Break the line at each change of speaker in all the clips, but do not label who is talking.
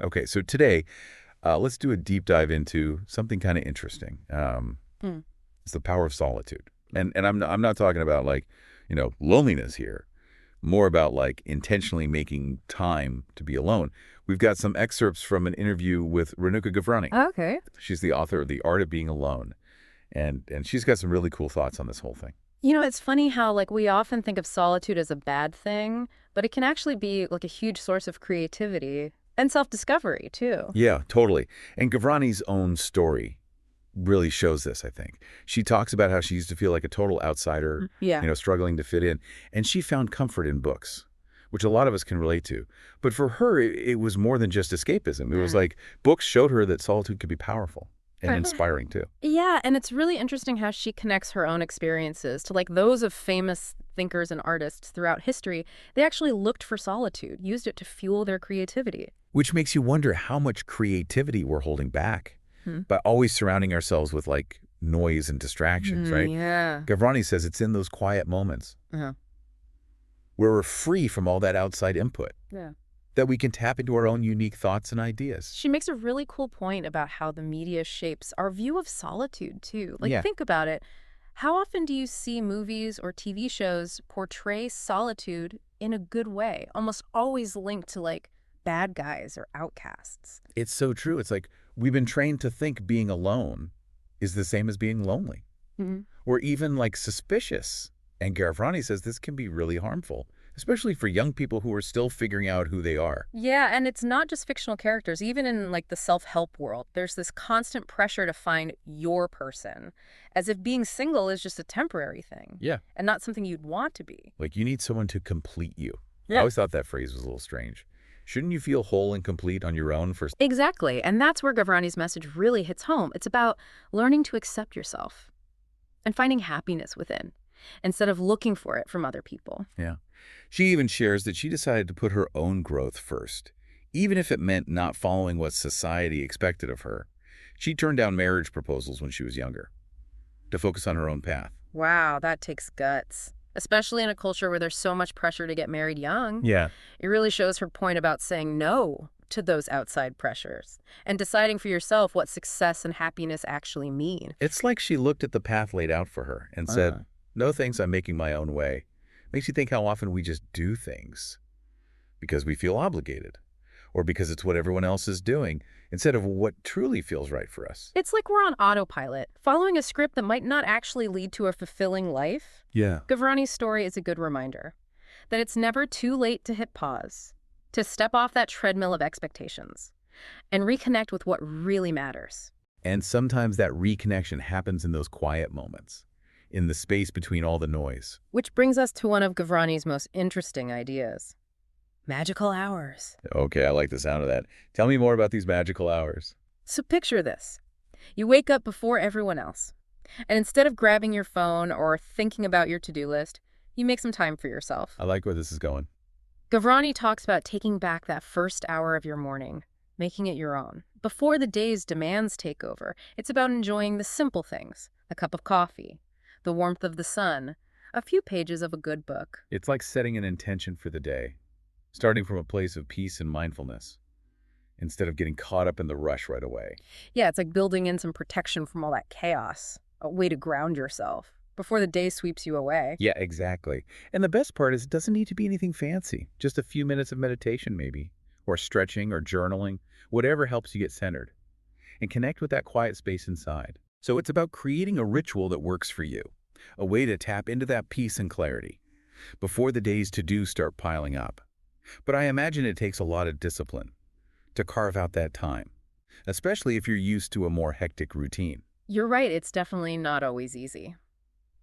Okay, so today, let's do a deep dive into something kind of interesting.
Mm.
It's the power of solitude, and I'm not talking about like, loneliness here. More about like intentionally making time to be alone. We've got some excerpts from an interview with Renuka Gavrani.
Okay.
She's the author of The Art of Being Alone, and she's got some really cool thoughts on this whole thing.
It's funny how we often think of solitude as a bad thing, but it can actually be like a huge source of creativity and self-discovery too.
Yeah, totally. And Gavrani's own story really shows this, I think. She talks about how she used to feel like a total outsider,
Yeah.
struggling to fit in, and she found comfort in books, which a lot of us can relate to. But for her, it was more than just escapism. It was
Mm.
like books showed her that solitude could be powerful and
Uh,
inspiring too.
Yeah, and it's really interesting how she connects her own experiences to those of famous thinkers and artists throughout history. They actually looked for solitude, used it to fuel their creativity.
Which makes you wonder how much creativity we're holding back
Hmm.
by always surrounding ourselves with like noise and distractions, right?
Yeah.
Gavrani says it's in those quiet moments
Uh-huh.
where we're free from all that outside input
Yeah.
that we can tap into our own unique thoughts and ideas.
She makes a really cool point about how the media shapes our view of solitude, too.
Yeah.
Think about it. How often do you see movies or TV shows portray solitude in a good way, almost always linked to, bad guys or outcasts?
It's so true. It's like we've been trained to think being alone is the same as being lonely
Mhm.
or even like suspicious. And Gavrani says this can be really harmful, especially for young people who are still figuring out who they are.
Yeah, and it's not just fictional characters. Even in, the self-help world, there's this constant pressure to find your person, as if being single is just a temporary thing
Yeah.
and not something you'd want to be.
Like you need someone to complete you. I
Yeah.
always thought that phrase was a little strange. Shouldn't you feel whole and complete on your own first?
Exactly. And that's where Gavrani's message really hits home. It's about learning to accept yourself and finding happiness within instead of looking for it from other people.
Yeah. She even shares that she decided to put her own growth first, even if it meant not following what society expected of her. She turned down marriage proposals when she was younger to focus on her own path.
Wow, that takes guts, especially in a culture where there's so much pressure to get married young.
Yeah.
It really shows her point about saying no to those outside pressures and deciding for yourself what success and happiness actually mean.
It's like she looked at the path laid out for her and said,
Uh-huh.
no thanks, I'm making my own way. Makes you think how often we just do things because we feel obligated or because it's what everyone else is doing instead of what truly feels right for us.
It's like we're on autopilot, following a script that might not actually lead to a fulfilling life.
Yeah.
Gavrani's story is a good reminder that it's never too late to hit pause, to step off that treadmill of expectations, and reconnect with what really matters.
And sometimes that reconnection happens in those quiet moments, in the space between all the noise.
Which brings us to one of Gavrani's most interesting ideas: magical hours.
Okay, I like the sound of that. Tell me more about these magical hours.
So picture this. You wake up before everyone else, and instead of grabbing your phone or thinking about your to-do list, you make some time for yourself.
I like where this is going.
Gavrani talks about taking back that first hour of your morning, making it your own. Before the day's demands take over, it's about enjoying the simple things: a cup of coffee, the warmth of the sun, a few pages of a good book.
It's like setting an intention for the day, starting from a place of peace and mindfulness, instead of getting caught up in the rush right away.
Yeah, it's like building in some protection from all that chaos, a way to ground yourself before the day sweeps you away.
Yeah, exactly. And the best part is it doesn't need to be anything fancy. Just a few minutes of meditation maybe, or stretching or journaling, whatever helps you get centered and connect with that quiet space inside. So it's about creating a ritual that works for you, a way to tap into that peace and clarity before the day's to-dos start piling up. But I imagine it takes a lot of discipline to carve out that time, especially if you're used to a more hectic routine.
You're right, it's definitely not always easy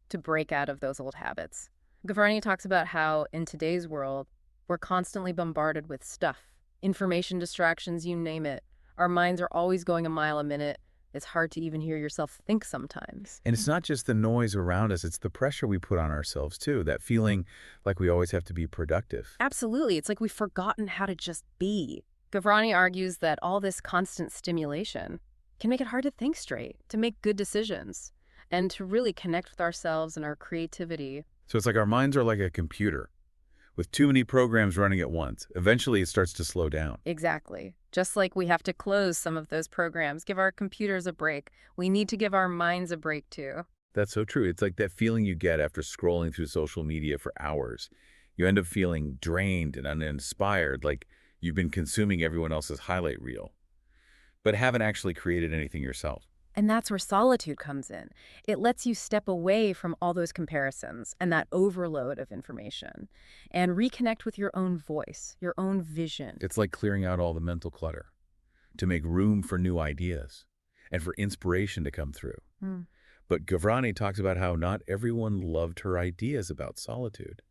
to break out of those old habits. Gavrani talks about how, in today's world, we're constantly bombarded with stuff, information distractions, you name it. Our minds are always going a mile a minute. It's hard to even hear yourself think sometimes.
And it's not just the noise around us, it's the pressure we put on ourselves too, that feeling like we always have to be productive.
Absolutely, it's like we've forgotten how to just be. Gavrani argues that all this constant stimulation can make it hard to think straight, to make good decisions, and to really connect with ourselves and our creativity.
So it's like our minds are like a computer With too many programs running at once, eventually it starts to slow down.
Exactly. Just like we have to close some of those programs, give our computers a break, we need to give our minds a break too.
That's so true. It's like that feeling you get after scrolling through social media for hours. You end up feeling drained and uninspired, like you've been consuming everyone else's highlight reel, but haven't actually created anything yourself.
And that's where solitude comes in. It lets you step away from all those comparisons and that overload of information and reconnect with your own voice, your own vision.
It's like clearing out all the mental clutter to make room for new ideas and for inspiration to come through.
Hmm.
But Gavrani talks about how not everyone loved her ideas about solitude,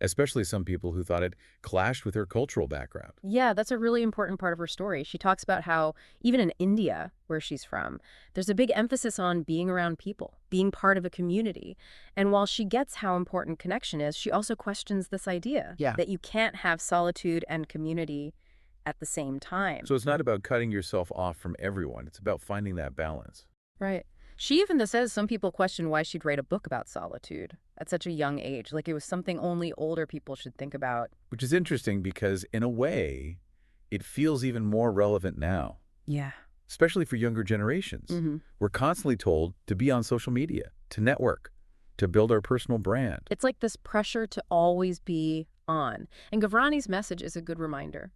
especially some people who thought it clashed with her cultural background.
Yeah, that's a really important part of her story. She talks about how even in India, where she's from, there's a big emphasis on being around people, being part of a community. And while she gets how important connection is, she also questions this idea
Yeah.
that you can't have solitude and community at the same time.
So it's not about cutting yourself off from everyone. It's about finding that balance.
Right. She even says some people question why she'd write a book about solitude at such a young age, like it was something only older people should think about.
Which is interesting because, in a way, it feels even more relevant now,
Yeah.
especially for younger generations. We're constantly told to be on social media, to network, to build our personal brand.
It's like this pressure to always be on. And Gavrani's message is a good reminder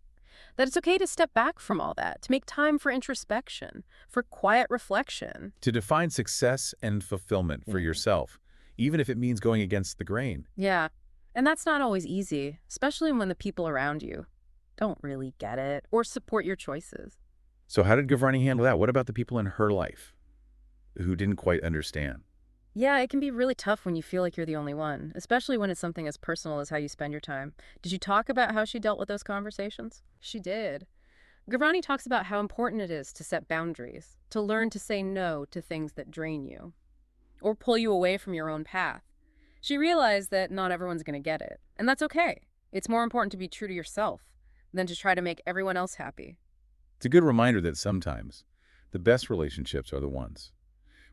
that it's okay to step back from all that, to make time for introspection, for quiet reflection.
To define success and fulfillment for yourself, even if it means going against the grain.
Yeah. And that's not always easy, especially when the people around you don't really get it or support your choices.
So how did Gavrani handle that? What about the people in her life who didn't quite understand?
Yeah, it can be really tough when you feel like you're the only one, especially when it's something as personal as how you spend your time. Did you talk about how she dealt with those conversations? She did. Gavrani talks about how important it is to set boundaries, to learn to say no to things that drain you or pull you away from your own path. She realized that not everyone's going to get it, and that's okay. It's more important to be true to yourself than to try to make everyone else happy.
It's a good reminder that sometimes the best relationships are the ones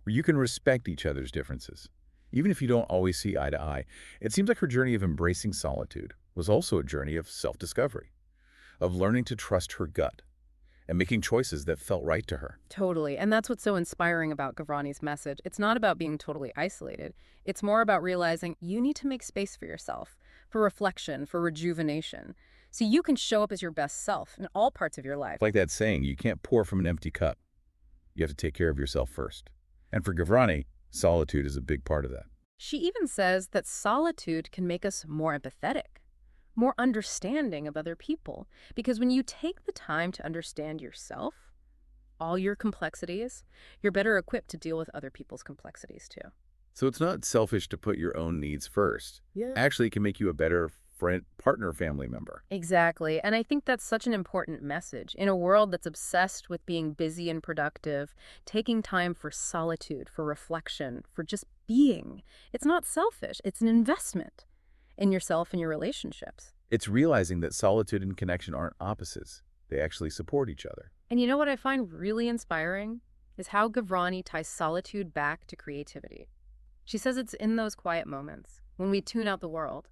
where you can respect each other's differences, even if you don't always see eye to eye. It seems like her journey of embracing solitude was also a journey of self-discovery, of learning to trust her gut and making choices that felt right to her.
Totally. And that's what's so inspiring about Gavrani's message. It's not about being totally isolated. It's more about realizing you need to make space for yourself, for reflection, for rejuvenation, so you can show up as your best self in all parts of your life.
Like that saying, you can't pour from an empty cup. You have to take care of yourself first. And for Gavrani, solitude is a big part of that.
She even says that solitude can make us more empathetic, more understanding of other people. Because when you take the time to understand yourself, all your complexities, you're better equipped to deal with other people's complexities too.
So it's not selfish to put your own needs first.
Yeah.
Actually, it can make you a better friend, partner, family member.
Exactly. And I think that's such an important message. In a world that's obsessed with being busy and productive, taking time for solitude, for reflection, for just being, it's not selfish. It's an investment in yourself and your relationships.
It's realizing that solitude and connection aren't opposites. They actually support each other.
And you know what I find really inspiring is how Gavrani ties solitude back to creativity. She says it's in those quiet moments, when we tune out the world,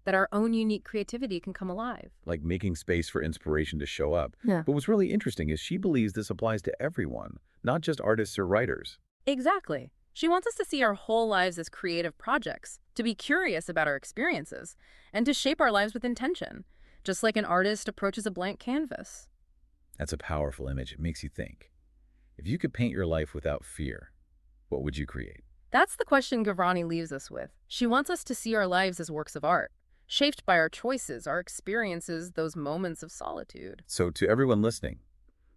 that our own unique creativity can come alive.
Like making space for inspiration to show up.
Yeah.
But what's really interesting is she believes this applies to everyone, not just artists or writers.
Exactly. She wants us to see our whole lives as creative projects, to be curious about our experiences, and to shape our lives with intention, just like an artist approaches a blank canvas.
That's a powerful image. It makes you think. If you could paint your life without fear, what would you create?
That's the question Gavrani leaves us with. She wants us to see our lives as works of art, shaped by our choices, our experiences, those moments of solitude.
So to everyone listening,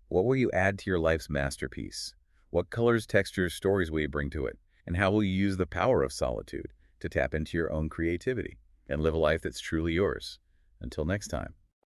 what will you add to your life's masterpiece? What colors, textures, stories will you bring to it? And how will you use the power of solitude to tap into your own creativity and live a life that's truly yours? Until next time.